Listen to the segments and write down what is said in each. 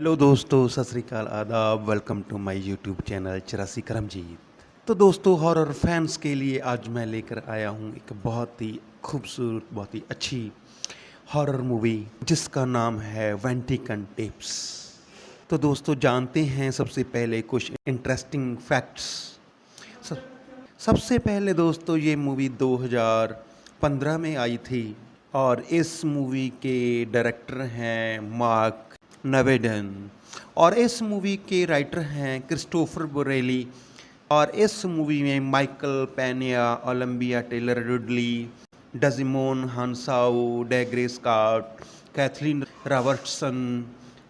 Hello दोस्तों, सत श्री अकाल, आदाब। Welcome to my YouTube channel 84 Karamjeet. तो दोस्तों, हॉरर फैंस के लिए आज मैं लेकर आया हूँ एक बहुत ही खूबसूरत, बहुत ही अच्छी हॉरर मूवी जिसका नाम है वेंटिकन टेप्स। तो दोस्तों, जानते हैं सबसे पहले कुछ इंटरेस्टिंग फैक्ट्स। सब सबसे पहले दोस्तों, ये मूवी 2015 में आई थी और इस मूवी के डायरेक्टर हैं मार्क नवेडन और इस मूवी के राइटर हैं क्रिस्टोफर बोरेली। और इस मूवी में माइकल पेनिया, ओलंबिया Taylor Dudley, Djimon Hounsou, Dougray Scott, Kathleen Robertson,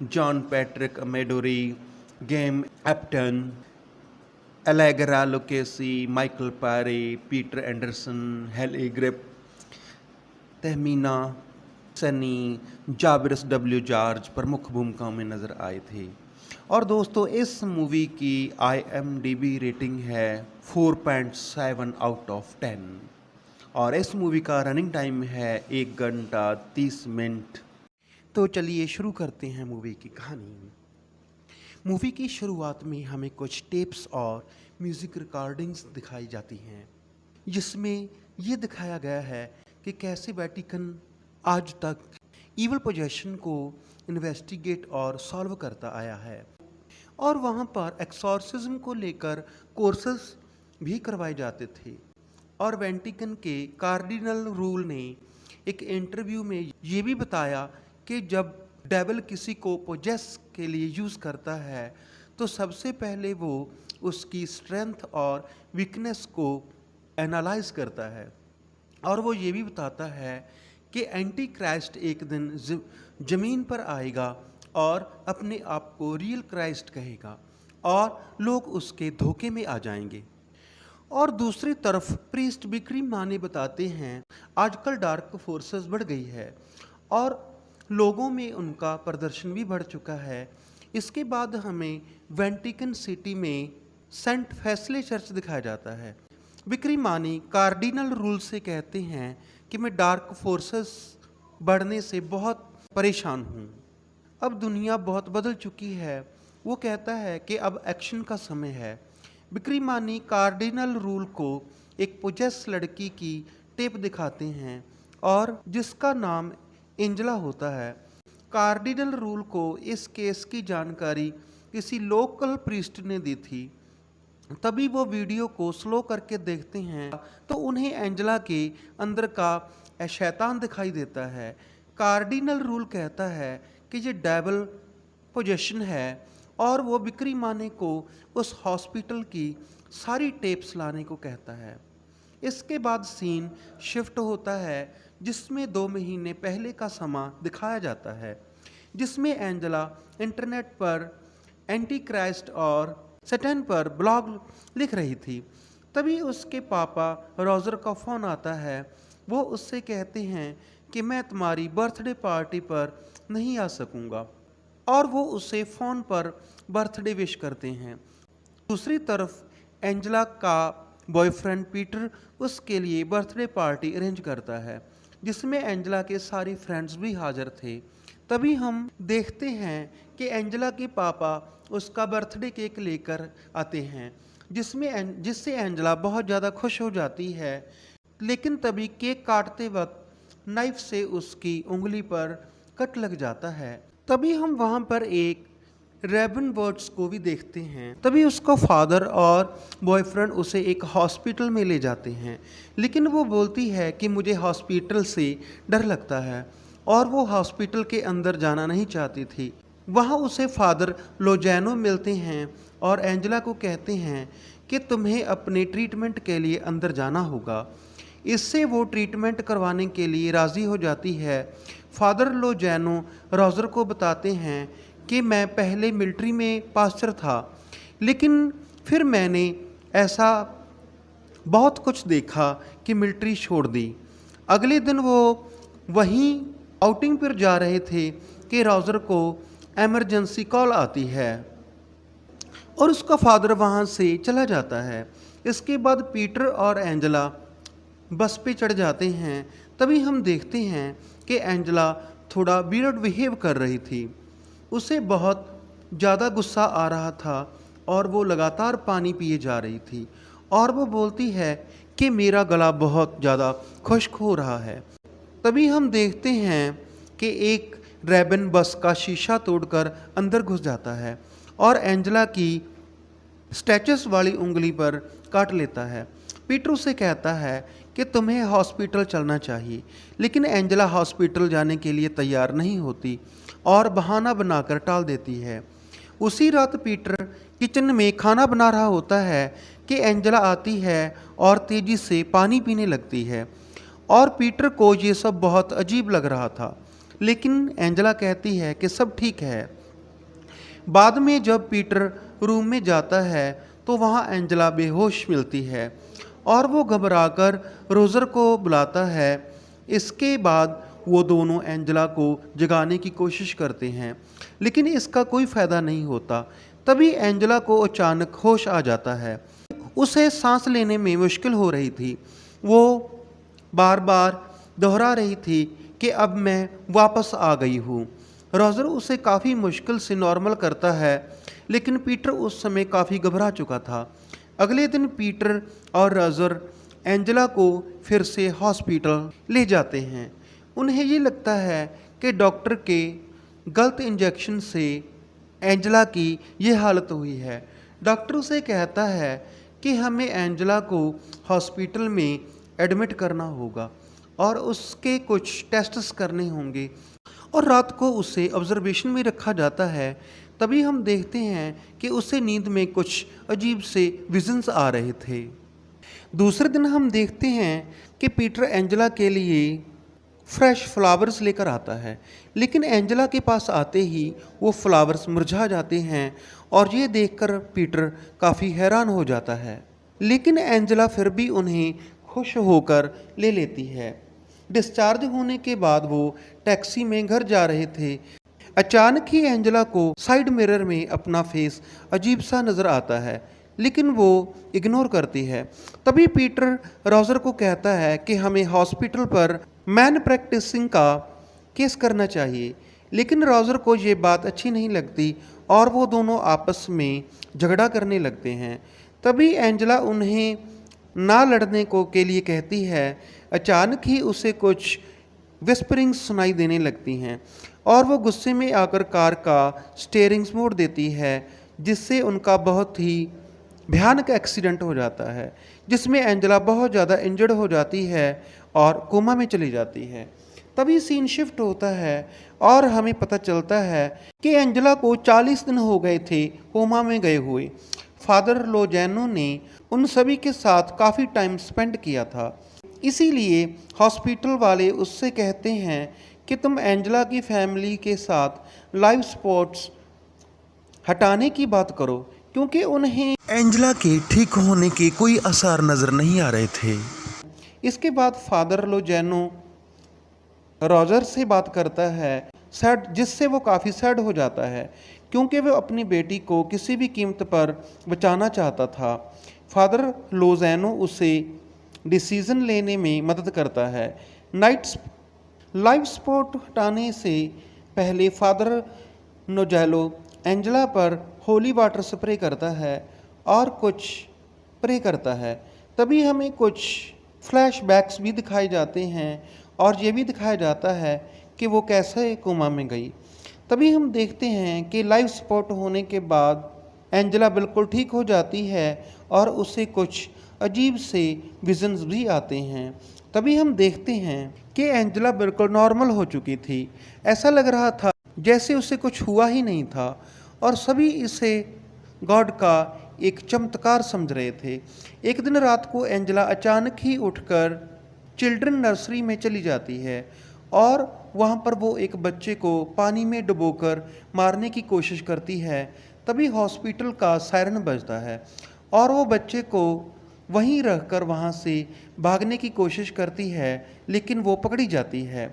Jon Patrick Amedori, गेम एप्टन, Allegra Lucchesi, Michael Pare, Peter Anderson, Haley Gripp, Tahmina Sunny, जाबिरस डब्ल्यू जॉर्ज प्रमुख भूमिकाओं में नज़र आए थे। और दोस्तों, इस मूवी की IMDb रेटिंग है 4.7 आउट ऑफ 10 और इस मूवी का रनिंग टाइम है 1 घंटा 30 मिनट। तो चलिए शुरू करते हैं मूवी की कहानी। मूवी की शुरुआत में हमें कुछ टेप्स और म्यूज़िक रिकॉर्डिंग्स दिखाई जाती हैं जिसमें ये दिखाया गया है कि कैसे वेटिकन आज तक ईवल पोजेशन को इन्वेस्टिगेट और सॉल्व करता आया है और वहाँ पर एक्सॉर्सिज्म को लेकर कोर्सेस भी करवाए जाते थे। और वेटिकन के कार्डिनल रूल ने एक इंटरव्यू में ये भी बताया कि जब डेविल किसी को पोजेस के लिए यूज़ करता है तो सबसे पहले वो उसकी स्ट्रेंथ और वीकनेस को एनालाइज करता है और वो ये भी बताता है कि एंटी क्राइस्ट एक दिन ज़मीन पर आएगा और अपने आप को रियल क्राइस्ट कहेगा और लोग उसके धोखे में आ जाएंगे। और दूसरी तरफ प्रीस्ट बिक्री माने बताते हैं आजकल डार्क फोर्सेस बढ़ गई है और लोगों में उनका प्रदर्शन भी बढ़ चुका है। इसके बाद हमें वेटिकन सिटी में सेंट फैसले चर्च दिखाया जाता है। बिक्री मानी कार्डिनल रूल से कहते हैं कि मैं डार्क फोर्सेस बढ़ने से बहुत परेशान हूँ। अब दुनिया बहुत बदल चुकी है। वो कहता है कि अब एक्शन का समय है। बिक्री मानी कार्डिनल रूल को एक पोजेस लड़की की टेप दिखाते हैं और जिसका नाम एंजेला होता है। कार्डिनल रूल को इस केस की जानकारी किसी लोकल प्रीस्ट ने दी थी। तभी वो वीडियो को स्लो करके देखते हैं तो उन्हें एंजेला के अंदर का शैतान दिखाई देता है। कार्डिनल रूल कहता है कि ये डेविल पोजेशन है और वो बिक्री माने को उस हॉस्पिटल की सारी टेप्स लाने को कहता है। इसके बाद सीन शिफ्ट होता है जिसमें 2 महीने पहले का समा दिखाया जाता है जिसमें एंजेला इंटरनेट पर एंटी क्राइस्ट और सैटन पर ब्लॉग लिख रही थी। तभी उसके पापा रॉजर का फ़ोन आता है। वो उससे कहते हैं कि मैं तुम्हारी बर्थडे पार्टी पर नहीं आ सकूंगा और वो उसे फ़ोन पर बर्थडे विश करते हैं। दूसरी तरफ एंजेला का बॉयफ्रेंड पीटर उसके लिए बर्थडे पार्टी अरेंज करता है जिसमें एंजेला के सारे फ्रेंड्स भी हाजिर थे। तभी हम देखते हैं कि एंजेला के पापा उसका बर्थडे केक लेकर आते हैं जिससे एंजेला बहुत ज़्यादा खुश हो जाती है। लेकिन तभी केक काटते वक्त नाइफ से उसकी उंगली पर कट लग जाता है। तभी हम वहाँ पर एक रेबन वर्ड्स को भी देखते हैं। तभी उसका फादर और बॉयफ्रेंड उसे एक हॉस्पिटल में ले जाते हैं लेकिन वो बोलती है कि मुझे हॉस्पिटल से डर लगता है और वो हॉस्पिटल के अंदर जाना नहीं चाहती थी। वहाँ उसे फादर लोजैनो मिलते हैं और एंजेला को कहते हैं कि तुम्हें अपने ट्रीटमेंट के लिए अंदर जाना होगा। इससे वो ट्रीटमेंट करवाने के लिए राज़ी हो जाती है। फादर लोजैनो रॉजर को बताते हैं कि मैं पहले मिलिट्री में पास्टर था लेकिन फिर मैंने ऐसा बहुत कुछ देखा कि मिलिट्री छोड़ दी। अगले दिन वो वहीं आउटिंग पर जा रहे थे कि रॉजर को एमरजेंसी कॉल आती है और उसका फादर वहाँ से चला जाता है। इसके बाद पीटर और एंजेला बस पे चढ़ जाते हैं। तभी हम देखते हैं कि एंजेला थोड़ा वियर्ड बिहेव कर रही थी। उसे बहुत ज़्यादा गुस्सा आ रहा था और वो लगातार पानी पिए जा रही थी और वो बोलती है कि मेरा गला बहुत ज़्यादा खुश्क हो रहा है। तभी हम देखते हैं कि एक रैबन बस का शीशा तोड़कर अंदर घुस जाता है और एंजेला की स्टैचस वाली उंगली पर काट लेता है। पीटर उसे कहता है कि तुम्हें हॉस्पिटल चलना चाहिए, लेकिन एंजेला हॉस्पिटल जाने के लिए तैयार नहीं होती और बहाना बनाकर टाल देती है। उसी रात पीटर किचन में खाना बना रहा होता है कि एंजेला आती है और तेज़ी से पानी पीने लगती है और पीटर को ये सब बहुत अजीब लग रहा था, लेकिन एंजेला कहती है कि सब ठीक है। बाद में जब पीटर रूम में जाता है तो वहाँ एंजेला बेहोश मिलती है और वो घबराकर रोज़र को बुलाता है। इसके बाद वो दोनों एंजेला को जगाने की कोशिश करते हैं, लेकिन इसका कोई फ़ायदा नहीं होता। तभी एंजेला को अचानक होश आ जाता है। उसे सांस लेने में मुश्किल हो रही थी। वो बार बार दोहरा रही थी कि अब मैं वापस आ गई हूँ। रोज़र उसे काफ़ी मुश्किल से नॉर्मल करता है, लेकिन पीटर उस समय काफ़ी घबरा चुका था। अगले दिन पीटर और रोज़र एंजेला को फिर से हॉस्पिटल ले जाते हैं। उन्हें ये लगता है कि डॉक्टर के गलत इंजेक्शन से एंजेला की ये हालत हुई है। डॉक्टर उसे कहता है कि हमें एंजेला को हॉस्पिटल में एडमिट करना होगा और उसके कुछ टेस्ट्स करने होंगे और रात को उसे ऑब्जर्वेशन में रखा जाता है। तभी हम देखते हैं कि उसे नींद में कुछ अजीब से विजन्स आ रहे थे। दूसरे दिन हम देखते हैं कि पीटर एंजेला के लिए फ्रेश फ्लावर्स लेकर आता है, लेकिन एंजेला के पास आते ही वो फ्लावर्स मुरझा जाते हैं और ये देखकर पीटर काफ़ी हैरान हो जाता है, लेकिन एंजेला फिर भी उन्हें खुश होकर ले लेती है। डिस्चार्ज होने के बाद वो टैक्सी में घर जा रहे थे। अचानक ही एंजेला को साइड मिरर में अपना फेस अजीब सा नज़र आता है, लेकिन वो इग्नोर करती है। तभी पीटर रोज़र को कहता है कि हमें हॉस्पिटल पर मैन प्रैक्टिसिंग का केस करना चाहिए, लेकिन रोज़र को ये बात अच्छी नहीं लगती और वो दोनों आपस में झगड़ा करने लगते हैं। तभी एंजेला उन्हें ना लड़ने को के लिए कहती है। अचानक ही उसे कुछ विस्परिंग्स सुनाई देने लगती हैं और वो गुस्से में आकर कार का स्टीयरिंग्स मोड़ देती है, जिससे उनका बहुत ही भयानक एक्सीडेंट हो जाता है, जिसमें एंजेला बहुत ज़्यादा इंजर्ड हो जाती है और कोमा में चली जाती है। तभी सीन शिफ्ट होता है और हमें पता चलता है कि एंजेला को 40 दिन हो गए थे कोमा में गए हुए। फादर लोजेनो ने उन सभी के साथ काफ़ी टाइम स्पेंड किया था, इसीलिए हॉस्पिटल वाले उससे कहते हैं कि तुम एंजेला की फैमिली के साथ लाइव स्पॉट्स हटाने की बात करो, क्योंकि उन्हें एंजेला के ठीक होने के कोई आसार नज़र नहीं आ रहे थे। इसके बाद फादर लोजेनो रोजर से बात करता है, सैड, जिससे वो काफ़ी सैड हो जाता है क्योंकि वो अपनी बेटी को किसी भी कीमत पर बचाना चाहता था। फादर लोजेनो उसे डिसीज़न लेने में मदद करता है। लाइव स्पॉट हटाने से पहले फादर नोजेलो एंजेला पर होली वाटर स्प्रे करता है और कुछ प्रे करता है। तभी हमें कुछ फ्लैशबैक्स भी दिखाए जाते हैं और ये भी दिखाया जाता है कि वो कैसे कोमा में गई। तभी हम देखते हैं कि लाइव स्पॉट होने के बाद एंजेला बिल्कुल ठीक हो जाती है और उसे कुछ अजीब से विजन्स भी आते हैं। तभी हम देखते हैं कि एंजेला बिल्कुल नॉर्मल हो चुकी थी। ऐसा लग रहा था जैसे उसे कुछ हुआ ही नहीं था और सभी इसे गॉड का एक चमत्कार समझ रहे थे। एक दिन रात को एंजेला अचानक ही उठकर चिल्ड्रन नर्सरी में चली जाती है और वहाँ पर वो एक बच्चे को पानी में डुबोकर मारने की कोशिश करती है। तभी हॉस्पिटल का सायरन बजता है और वो बच्चे को वहीं रखकर वहाँ से भागने की कोशिश करती है, लेकिन वो पकड़ी जाती है।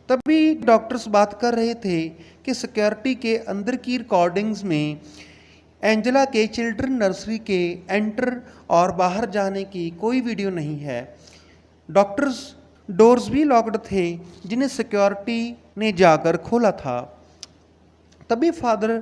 तभी डॉक्टर्स बात कर रहे थे कि सिक्योरिटी के अंदर की रिकॉर्डिंग्स में एंजेला के चिल्ड्रन नर्सरी के एंटर और बाहर जाने की कोई वीडियो नहीं है। डॉक्टर्स डोर्स भी लॉक्ड थे, जिन्हें सिक्योरिटी ने जाकर खोला था। तभी फादर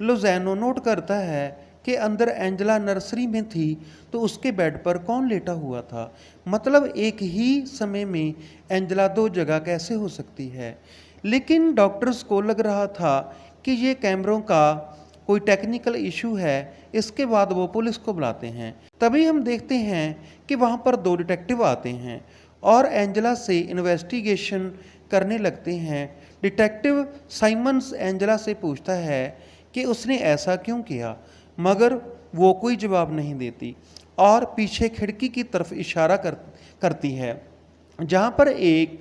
लोज़ैनो नोट करता है कि अंदर एंजेला नर्सरी में थी तो उसके बेड पर कौन लेटा हुआ था। मतलब एक ही समय में एंजेला दो जगह कैसे हो सकती है। लेकिन डॉक्टर्स को लग रहा था कि ये कैमरों का कोई टेक्निकल इशू है। इसके बाद वो पुलिस को बुलाते हैं। तभी हम देखते हैं कि वहाँ पर दो डिटेक्टिव आते हैं और एंजेला से इन्वेस्टिगेशन करने लगते हैं। डिटेक्टिव साइमंस एंजेला से पूछता है कि उसने ऐसा क्यों किया, मगर वो कोई जवाब नहीं देती और पीछे खिड़की की तरफ इशारा करती है जहाँ पर एक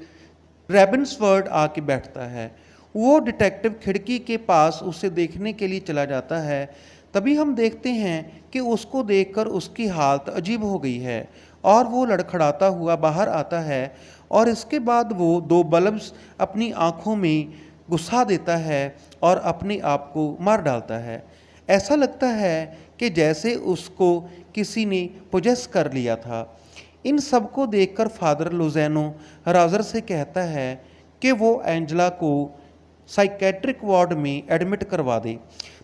रेबन्सवर्ड आके बैठता है। वो डिटेक्टिव खिड़की के पास उसे देखने के लिए चला जाता है। तभी हम देखते हैं कि उसको देखकर उसकी हालत अजीब हो गई है और वो लड़खड़ाता हुआ बाहर आता है और इसके बाद वो दो बल्ब्स अपनी आँखों में घुसा देता है और अपने आप को मार डालता है। ऐसा लगता है कि जैसे उसको किसी ने पोजेस कर लिया था। इन सब को देखकर फादर लोज़ैनो रॉजर से कहता है कि वो एंजेला को साइकेट्रिक वार्ड में एडमिट करवा दे।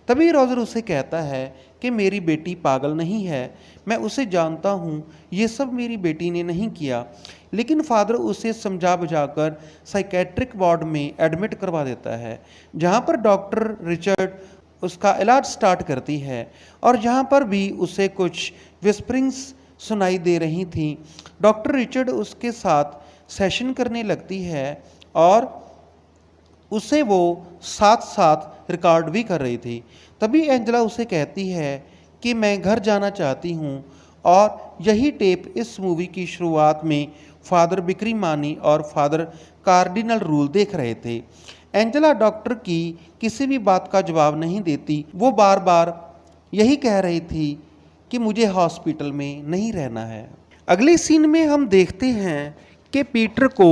तभी रॉजर उसे कहता है कि मेरी बेटी पागल नहीं है, मैं उसे जानता हूँ, ये सब मेरी बेटी ने नहीं किया। लेकिन फादर उसे समझा बुझाकर साइकेट्रिक वार्ड में एडमिट करवा देता है जहाँ पर डॉक्टर रिचर्ड उसका इलाज स्टार्ट करती है और जहाँ पर भी उसे कुछ विस्परिंग्स सुनाई दे रही थी। डॉक्टर रिचर्ड उसके साथ सेशन करने लगती है और उसे वो साथ साथ रिकॉर्ड भी कर रही थी। तभी एंजेला उसे कहती है कि मैं घर जाना चाहती हूँ और यही टेप इस मूवी की शुरुआत में फादर बिक्रीमानी और फादर कार्डिनल रूल देख रहे थे। एंजेला डॉक्टर की किसी भी बात का जवाब नहीं देती। वो बार बार यही कह रही थी कि मुझे हॉस्पिटल में नहीं रहना है। अगले सीन में हम देखते हैं कि पीटर को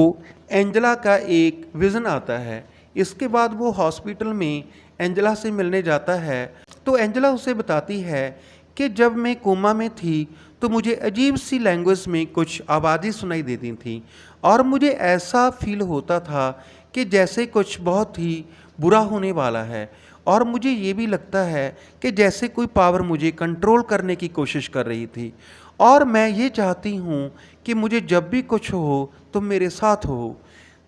एंजेला का एक विज़न आता है। इसके बाद वो हॉस्पिटल में एंजेला से मिलने जाता है तो एंजेला उसे बताती है कि जब मैं कोमा में थी तो मुझे अजीब सी लैंग्वेज में कुछ आवाज़ें सुनाई देती थी और मुझे ऐसा फील होता था कि जैसे कुछ बहुत ही बुरा होने वाला है और मुझे ये भी लगता है कि जैसे कोई पावर मुझे कंट्रोल करने की कोशिश कर रही थी और मैं ये चाहती हूँ कि मुझे जब भी कुछ हो तो मेरे साथ हो।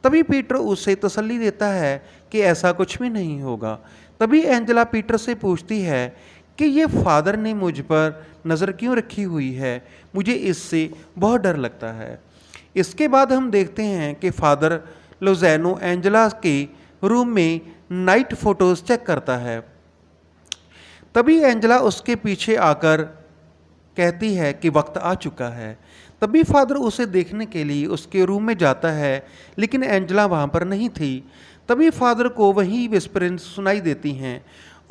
तभी पीटर उसे तसल्ली देता है कि ऐसा कुछ भी नहीं होगा। तभी एंजेला पीटर से पूछती है कि ये फादर ने मुझ पर नज़र क्यों रखी हुई है, मुझे इससे बहुत डर लगता है। इसके बाद हम देखते हैं कि फादर लोज़ैनो एंजेला के रूम में नाइट फोटोज़ चेक करता है। तभी एंजेला उसके पीछे आकर कहती है कि वक्त आ चुका है। तभी फादर उसे देखने के लिए उसके रूम में जाता है लेकिन एंजेला वहाँ पर नहीं थी। तभी फादर को वही विस्परिंग्स सुनाई देती हैं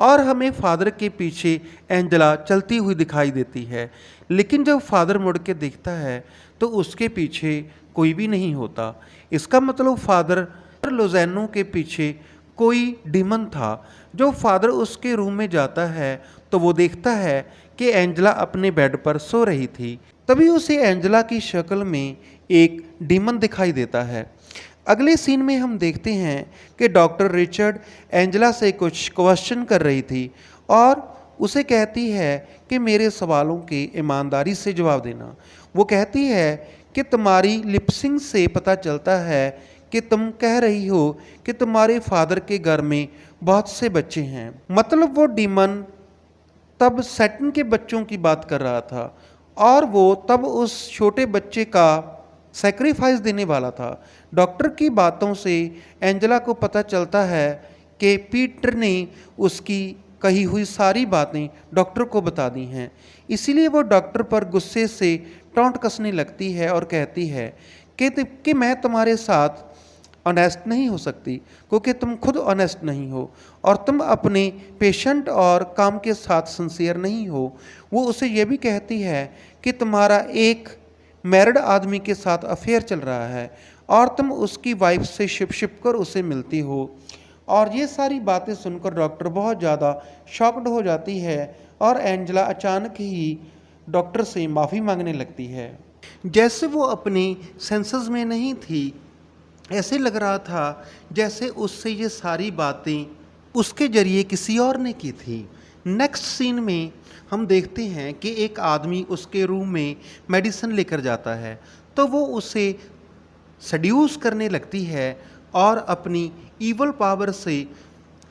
और हमें फादर के पीछे एंजेला चलती हुई दिखाई देती है। लेकिन जब फादर मुड़ के देखता है तो उसके पीछे कोई भी नहीं होता। इसका मतलब फादर लोज़ैनो के पीछे कोई डीमन था। जो फादर उसके रूम में जाता है तो वो देखता है कि एंजेला अपने बेड पर सो रही थी। तभी उसे एंजेला की शक्ल में एक डीमन दिखाई देता है। अगले सीन में हम देखते हैं कि डॉक्टर रिचर्ड एंजेला से कुछ क्वेश्चन कर रही थी और उसे कहती है कि मेरे सवालों के ईमानदारी से जवाब देना। वो कहती है कि तुम्हारी लिपसिंग से पता चलता है कि तुम कह रही हो कि तुम्हारे फादर के घर में बहुत से बच्चे हैं। मतलब वो डीमन तब सैटन के बच्चों की बात कर रहा था और वो तब उस छोटे बच्चे का सैक्रिफाइस देने वाला था। डॉक्टर की बातों से एंजेला को पता चलता है कि पीटर ने उसकी कही हुई सारी बातें डॉक्टर को बता दी हैं। इसीलिए वो डॉक्टर पर गुस्से से टोंट कसने लगती है और कहती है कि मैं तुम्हारे साथ ऑनेस्ट नहीं हो सकती क्योंकि तुम खुद ऑनेस्ट नहीं हो और तुम अपने पेशेंट और काम के साथ सिंसियर नहीं हो। वो उसे ये भी कहती है कि तुम्हारा एक मैरिड आदमी के साथ अफेयर चल रहा है और तुम उसकी वाइफ से छिप कर उसे मिलती हो। और ये सारी बातें सुनकर डॉक्टर बहुत ज़्यादा शॉक्ड हो जाती है और एंजेला अचानक ही डॉक्टर से माफ़ी मांगने लगती है। जैसे वो अपनी सेंसेस में नहीं थी, ऐसे लग रहा था जैसे उससे ये सारी बातें उसके ज़रिए किसी और ने की थी। नेक्स्ट सीन में हम देखते हैं कि एक आदमी उसके रूम में मेडिसिन लेकर जाता है, तो वो उसे सड्यूस करने लगती है और अपनी ईवल पावर से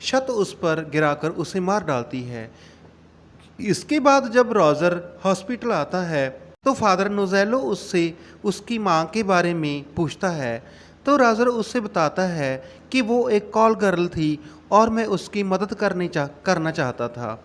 छत उस पर गिराकर उसे मार डालती है। इसके बाद जब रॉजर हॉस्पिटल आता है तो फादर नोज़ेलो उससे उसकी माँ के बारे में पूछता है, तो रॉजर उससे बताता है कि वो एक कॉल गर्ल थी और मैं उसकी मदद करना चाहता था,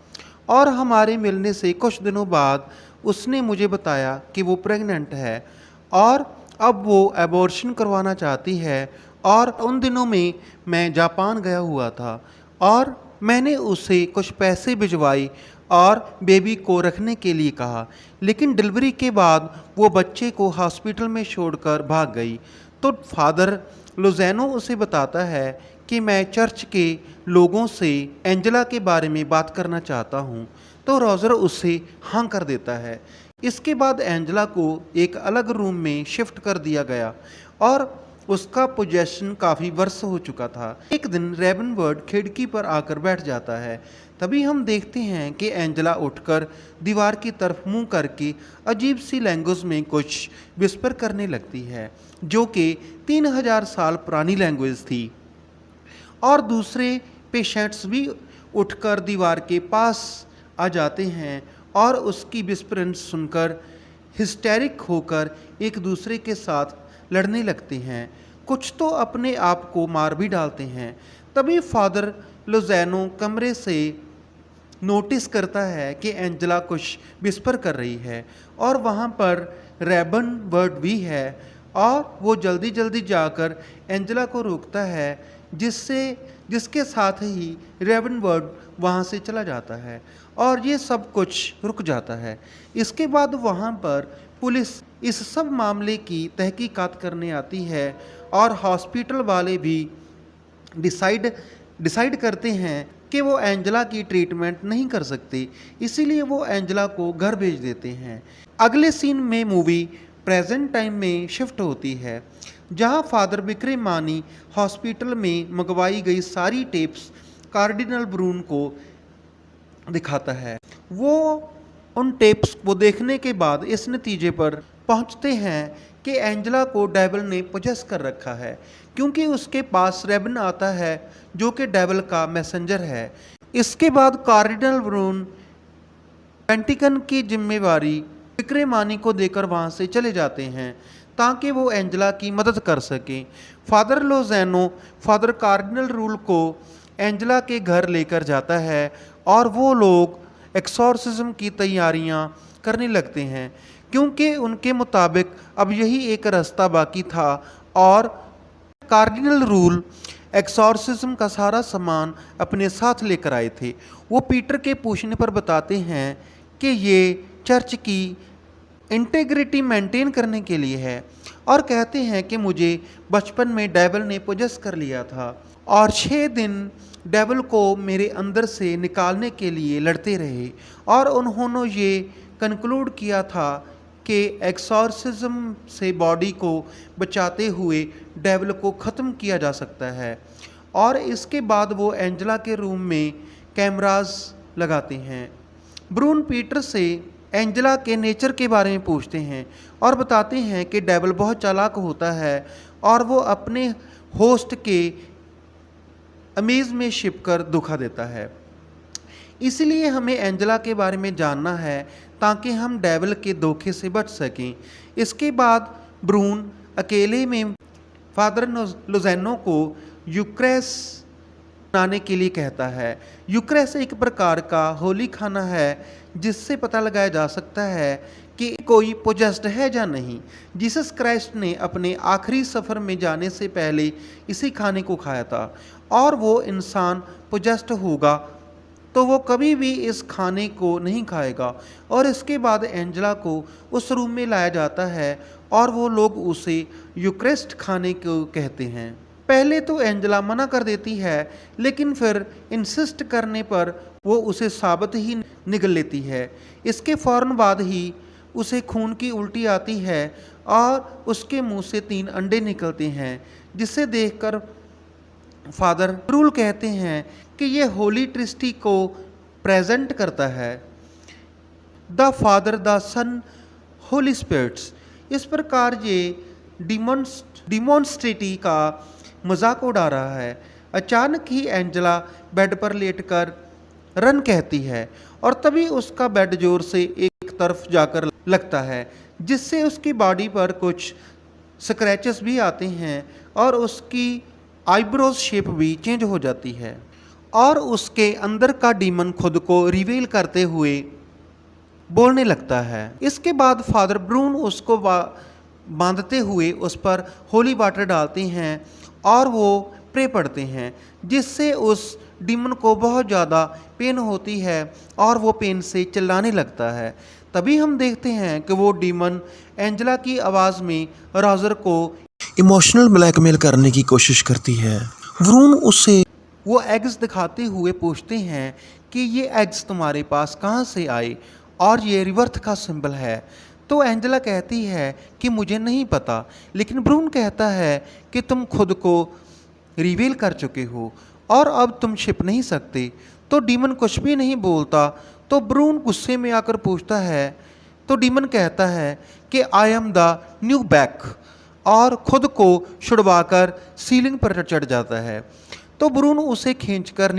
और हमारे मिलने से कुछ दिनों बाद उसने मुझे बताया कि वो प्रेग्नेंट है और अब वो एबॉर्शन करवाना चाहती है। और उन दिनों में मैं जापान गया हुआ था और मैंने उसे कुछ पैसे भिजवाए और बेबी को रखने के लिए कहा, लेकिन डिलीवरी के बाद वो बच्चे को हॉस्पिटल में छोड़कर भाग गई। तो फादर लोज़ैनो उसे बताता है कि मैं चर्च के लोगों से एंजेला के बारे में बात करना चाहता हूँ, तो रॉजर उससे हाँ कर देता है। इसके बाद एंजेला को एक अलग रूम में शिफ्ट कर दिया गया और उसका पोजेशन काफ़ी वर्ष हो चुका था। एक दिन रेवनवर्ड खिड़की पर आकर बैठ जाता है। तभी हम देखते हैं कि एंजेला उठकर दीवार की तरफ मुंह करके अजीब सी लैंग्वेज में कुछ विस्पर करने लगती है, जो कि 3000 साल पुरानी लैंग्वेज थी। और दूसरे पेशेंट्स भी उठकर दीवार के पास आ जाते हैं और उसकी विस्परेंस सुनकर हिस्टेरिक होकर एक दूसरे के साथ लड़ने लगते हैं। कुछ तो अपने आप को मार भी डालते हैं। तभी फादर लोज़ैनो कमरे से नोटिस करता है कि एंजेला कुछ विस्पर कर रही है और वहाँ पर रेवनवर्ड भी है, और वो जल्दी जल्दी जाकर एंजेला को रोकता है, जिसके साथ ही रेवनवर्ड वहाँ से चला जाता है और ये सब कुछ रुक जाता है। इसके बाद वहाँ पर पुलिस इस सब मामले की तहकीकात करने आती है और हॉस्पिटल वाले भी डिसाइड करते हैं कि वो एंजेला की ट्रीटमेंट नहीं कर सकते, इसीलिए वो एंजेला को घर भेज देते हैं। अगले सीन में मूवी प्रेजेंट टाइम में शिफ्ट होती है, जहां फादर विक्रेमानी हॉस्पिटल में मंगवाई गई सारी टेप्स कार्डिनल ब्रून को दिखाता है। वो उन टेप्स को देखने के बाद इस नतीजे पर पहुंचते हैं कि एंजेला को डेविल ने पोजेस कर रखा है, क्योंकि उसके पास रेबन आता है जो कि डेविल का मैसेंजर है। इसके बाद कार्डिनल ब्रून पेंटिकन की जिम्मेवारी विक्रेमानी को देकर वहां से चले जाते हैं ताकि वो एंजेला की मदद कर सकें। फादर लोज़ैनो फादर कार्डिनल रूल को एंजेला के घर लेकर जाता है और वो लोग एक्सॉर्सिज्म की तैयारियां करने लगते हैं, क्योंकि उनके मुताबिक अब यही एक रास्ता बाकी था और कार्डिनल रूल एक्सॉर्सिज्म का सारा सामान अपने साथ लेकर आए थे। वो पीटर के पूछने पर बताते हैं कि ये चर्च की इंटेग्रिटी मेंटेन करने के लिए है, और कहते हैं कि मुझे बचपन में डेविल ने पोजेस कर लिया था और 6 दिन डेविल को मेरे अंदर से निकालने के लिए लड़ते रहे, और उन्होंने ये कंक्लूड किया था कि एक्सॉर्सिज्म से बॉडी को बचाते हुए डेविल को ख़त्म किया जा सकता है। और इसके बाद वो एंजेला के रूम में कैमरास लगाते हैं। ब्रून पीटर से एंजेला के नेचर के बारे में पूछते हैं और बताते हैं कि डेविल बहुत चालाक होता है और वो अपने होस्ट के अमेज में छिप कर धोखा देता है। इसलिए हमें एंजेला के बारे में जानना है ताकि हम डेविल के धोखे से बच सकें। इसके बाद ब्रून अकेले में फादर लोज़ैनो को यूक्रेस बनाने के लिए कहता है। यूक्रेस एक प्रकार का होली खाना है जिससे पता लगाया जा सकता है कि कोई पोजेस्ड है या नहीं। जीसस क्राइस्ट ने अपने आखिरी सफ़र में जाने से पहले इसी खाने को खाया था, और वो इंसान पोजेस्ड होगा तो वो कभी भी इस खाने को नहीं खाएगा। और इसके बाद एंजेला को उस रूम में लाया जाता है और वो लोग उसे यूक्रेस्ट खाने को कहते हैं। पहले तो एंजेला मना कर देती है, लेकिन फिर इंसिस्ट करने पर वो उसे साबित ही निगल लेती है। इसके फ़ौरन बाद ही उसे खून की उल्टी आती है और उसके मुंह से 3 अंडे निकलते हैं, जिसे देखकर फादर रूल कहते हैं कि ये होली ट्रिस्टी को प्रेजेंट करता है, the father, the son, holy spirits. इस प्रकार ये डिमॉन्स्ट्रेटी का मजाक उड़ा रहा है। अचानक ही एंजेला बेड पर लेटकर रन कहती है और तभी उसका बेड जोर से एक तरफ जाकर लगता है, जिससे उसकी बॉडी पर कुछ स्क्रैचेस भी आते हैं और उसकी आईब्रोज शेप भी चेंज हो जाती है और उसके अंदर का डीमन खुद को रिवील करते हुए बोलने लगता है। इसके बाद फादर ब्रून उसको बांधते हुए उस पर होली वाटर डालते हैं और वो प्रे पढ़ते हैं, जिससे उस डीमन को बहुत ज़्यादा पेन होती है और वो पेन से चिल्लाने लगता है। तभी हम देखते हैं कि वो डीमन एंजेला की आवाज़ में रॉजर को इमोशनल ब्लैकमेल करने की कोशिश करती है। वरून उसे वो एग्स दिखाते हुए पूछते हैं कि ये एग्स तुम्हारे पास कहाँ से आए और ये रिवर्थ का सिंबल है। तो एंजेला कहती है कि मुझे नहीं पता, लेकिन ब्रून कहता है कि तुम खुद को रिवील कर चुके हो और अब तुम छिप नहीं सकते। तो डीमन कुछ भी नहीं बोलता। तो ब्रून गुस्से में आकर पूछता है, तो डीमन कहता है कि I am the new back और खुद को छुड़वाकर सीलिंग पर चढ़ जाता है। तो ब्रून उसे खींचकर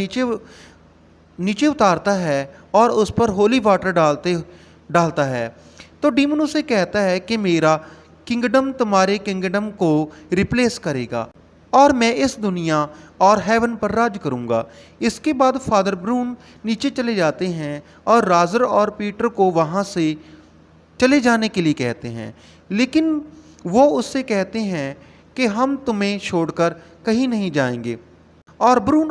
नीचे उतारता है और उस पर होली वाटर डालता है। तो डीमन उसे कहता है कि मेरा किंगडम तुम्हारे किंगडम को रिप्लेस करेगा और मैं इस दुनिया और हेवन पर राज करूंगा। इसके बाद फादर ब्रून नीचे चले जाते हैं और राजर और पीटर को वहां से चले जाने के लिए कहते हैं, लेकिन वो उससे कहते हैं कि हम तुम्हें छोड़कर कहीं नहीं जाएंगे। और ब्रून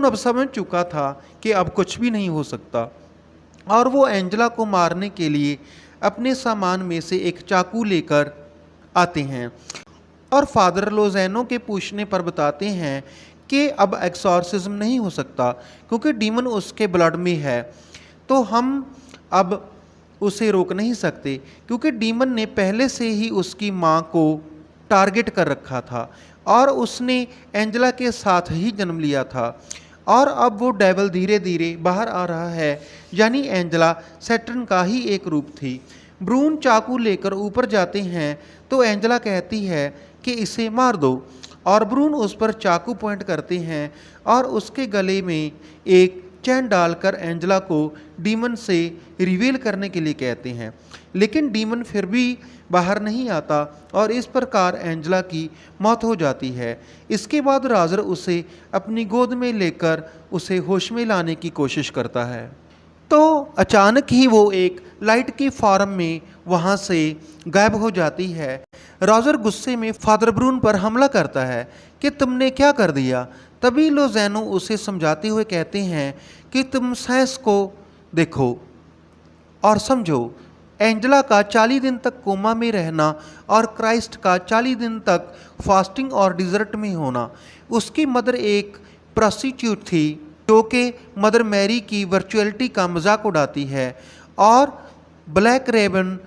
अब समझ चुका था कि अब कुछ भी नहीं हो सकता और वो एंजेला को मारने के लिए अपने सामान में से एक चाकू लेकर आते हैं और फादर लोज़ैनो के पूछने पर बताते हैं कि अब एक्सॉर्सिज्म नहीं हो सकता क्योंकि डीमन उसके ब्लड में है। तो हम अब उसे रोक नहीं सकते क्योंकि डीमन ने पहले से ही उसकी माँ को टारगेट कर रखा था और उसने एंजेला के साथ ही जन्म लिया था और अब वो डेविल धीरे धीरे बाहर आ रहा है, यानी एंजेला सैटर्न का ही एक रूप थी। ब्रून चाकू लेकर ऊपर जाते हैं तो एंजेला कहती है कि इसे मार दो और ब्रून उस पर चाकू पॉइंट करते हैं और उसके गले में एक चैन डालकर एंजेला को डीमन से रिवील करने के लिए कहते हैं, लेकिन डीमन फिर भी बाहर नहीं आता और इस प्रकार एंजेला की मौत हो जाती है। इसके बाद राजर उसे अपनी गोद में लेकर उसे होश में लाने की कोशिश करता है। तो अचानक ही वो एक लाइट की फॉर्म में वहाँ से गायब हो जाती है। रॉजर गुस्से में फादर ब्रून पर हमला करता है कि तुमने क्या कर दिया। तभी लोज़ैनो उसे समझाते हुए कहते हैं कि तुम साइंस को देखो और समझो। एंजेला का 40 दिन तक कोमा में रहना और क्राइस्ट का 40 दिन तक फास्टिंग और डिजर्ट में होना। उसकी मदर एक प्रोस्टिट्यूट थी जो कि मदर मैरी की वर्चुअलिटी का मजाक उड़ाती है और ब्लैक रेवन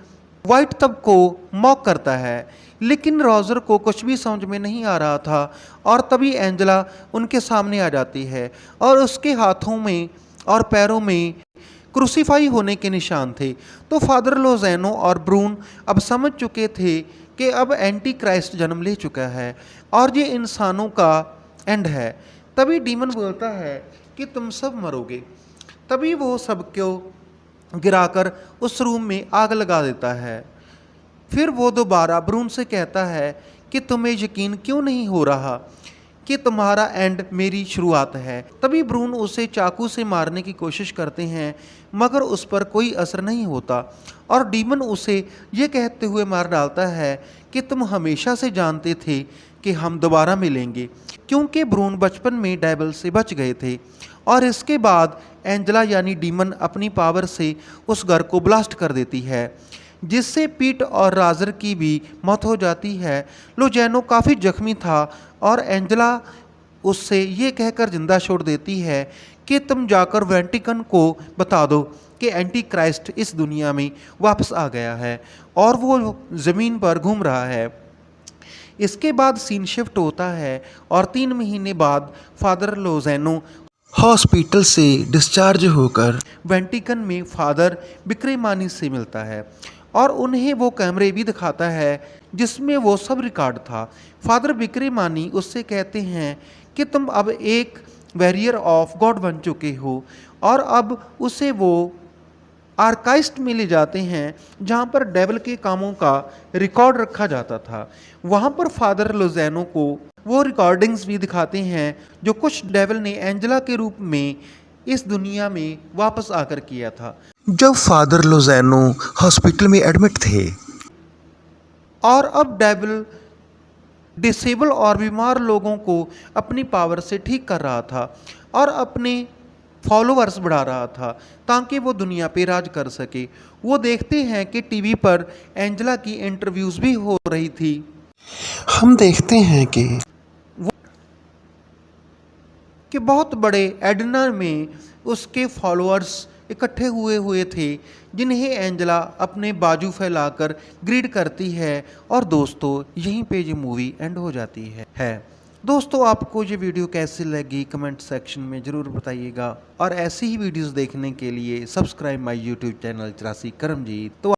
वाइट तब को मॉक करता है, लेकिन रॉजर को कुछ भी समझ में नहीं आ रहा था और तभी एंजेला उनके सामने आ जाती है और उसके हाथों में और पैरों में क्रूसीफाई होने के निशान थे। तो फादर लोज़ैनो और ब्रून अब समझ चुके थे कि अब एंटी क्राइस्ट जन्म ले चुका है और ये इंसानों का एंड है। तभी डीमन बोलता है कि तुम सब मरोगे। तभी वो सबको गिराकर उस रूम में आग लगा देता है। फिर वो दोबारा ब्रून से कहता है कि तुम्हें यकीन क्यों नहीं हो रहा कि तुम्हारा एंड मेरी शुरुआत है। तभी ब्रून उसे चाकू से मारने की कोशिश करते हैं मगर उस पर कोई असर नहीं होता और डीमन उसे ये कहते हुए मार डालता है कि तुम हमेशा से जानते थे कि हम दोबारा मिलेंगे, क्योंकि ब्रून बचपन में डेविल से बच गए थे। और इसके बाद एंजेला यानी डीमन अपनी पावर से उस घर को ब्लास्ट कर देती है, जिससे पीट और राजर की भी मौत हो जाती है। लोज़ैनो काफ़ी जख्मी था और एंजेला उससे ये कहकर जिंदा छोड़ देती है कि तुम जाकर वेटिकन को बता दो कि एंटी क्राइस्ट इस दुनिया में वापस आ गया है और वो ज़मीन पर घूम रहा है। इसके बाद सीन शिफ्ट होता है और 3 महीने बाद फादर लोज़ैनो हॉस्पिटल से डिस्चार्ज होकर वेंटिकन में फादर विक्रमानी से मिलता है और उन्हें वो कैमरे भी दिखाता है जिसमें वो सब रिकॉर्ड था। फादर विक्रमानी उससे कहते हैं कि तुम अब एक वॉरियर ऑफ गॉड बन चुके हो और अब उसे वो आर्काइस्ट में ले जाते हैं जहाँ पर डेविल के कामों का रिकॉर्ड रखा जाता था। वहाँ पर फादर लोज़ैनो को वो रिकॉर्डिंग्स भी दिखाते हैं जो कुछ डेविल ने एंजेला के रूप में इस दुनिया में वापस आकर किया था। जब फादर लोज़ैनो हॉस्पिटल में एडमिट थे और अब डेविल डिसेबल और बीमार लोगों को अपनी पावर से ठीक कर रहा था और अपने फॉलोअर्स बढ़ा रहा था ताकि वो दुनिया पे राज कर सके। वो देखते हैं कि टीवी पर एंजेला की इंटरव्यूज़ भी हो रही थी। हम देखते हैं कि बहुत बड़े एडना में उसके फॉलोअर्स इकट्ठे हुए थे जिन्हें एंजेला अपने बाजू फैलाकर ग्रीड करती है। और दोस्तों यहीं पे ये मूवी एंड हो जाती है। दोस्तों आपको ये वीडियो कैसी लगी कमेंट सेक्शन में ज़रूर बताइएगा और ऐसी ही वीडियोस देखने के लिए subscribe my YouTube channel 84 Karamjeet. तो